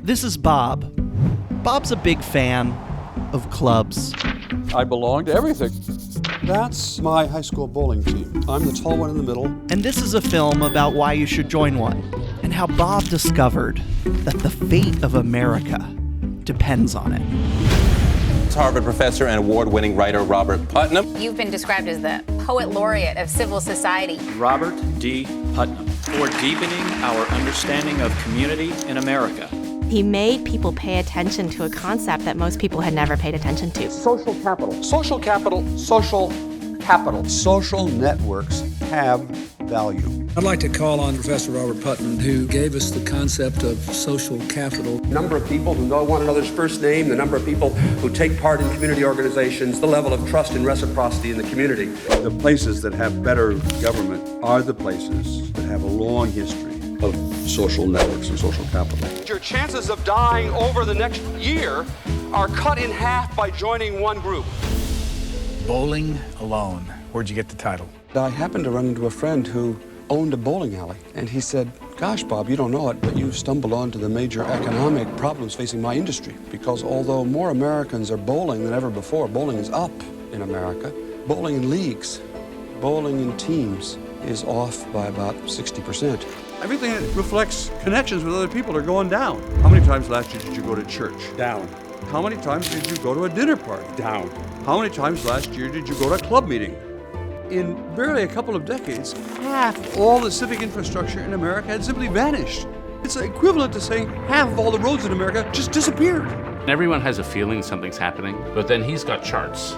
This is Bob. Bob's a big fan of clubs. I belong to everything. That's my high school bowling team. I'm the tall one in the middle. And this is a film about why you should join one, and how Bob discovered that the fate of America depends on it. Harvard professor and award-winning writer Robert Putnam. You've been described as the poet laureate of civil society. Robert D. Putnam, for deepening our understanding of community in America. He made people pay attention to a concept that most people had never paid attention to. Social capital. Social capital. Social capital. Social networks have value. I'd like to call on Professor Robert Putnam, who gave us the concept of social capital. The number of people who know one another's first name, the number of people who take part in community organizations, the level of trust and reciprocity in the community. The places that have better government are the places that have a long history of social networks and social capital. Your chances of dying over the next year are cut in half by joining one group. Bowling Alone. Where'd you get the title? I happened to run into a friend who owned a bowling alley, and he said, "Gosh, Bob, you don't know it, but you've stumbled onto the major economic problems facing my industry, because although more Americans are bowling than ever before, bowling is up in America. Bowling in leagues, bowling in teams is off by about 60%. Everything that reflects connections with other people are going down. How many times last year did you go to church? Down. How many times did you go to a dinner party? Down. How many times last year did you go to a club meeting? In barely a couple of decades, half all the civic infrastructure in America had simply vanished. It's equivalent to saying half of all the roads in America just disappeared. Everyone has a feeling something's happening, but then he's got charts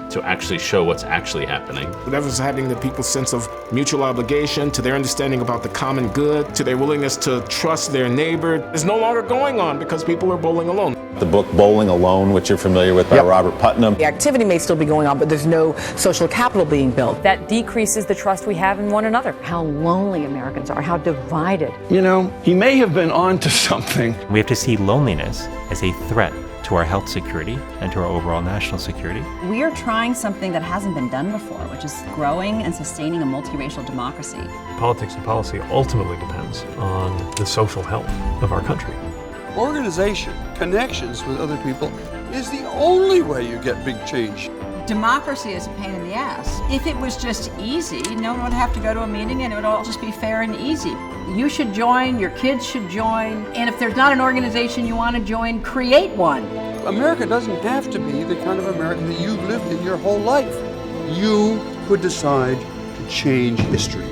to actually show what's actually happening. Whatever's happening to people's sense of mutual obligation, to their understanding about the common good, to their willingness to trust their neighbor, is no longer going on because people are bowling alone. The book Bowling Alone, which you're familiar with by Robert Putnam. The activity may still be going on, but there's no social capital being built. That decreases the trust we have in one another. How lonely Americans are, how divided. You know, he may have been onto something. We have to see loneliness as a threat to our health security and to our overall national security. We are trying something that hasn't been done before, which is growing and sustaining a multiracial democracy. Politics and policy ultimately depends on the social health of our country. Organization, connections with other people, is the only way you get big change. Democracy is a pain in the ass. If it was just easy, no one would have to go to a meeting and it would all just be fair and easy. You should join, your kids should join, and if there's not an organization you want to join, create one. America doesn't have to be the kind of America that you've lived in your whole life. You could decide to change history.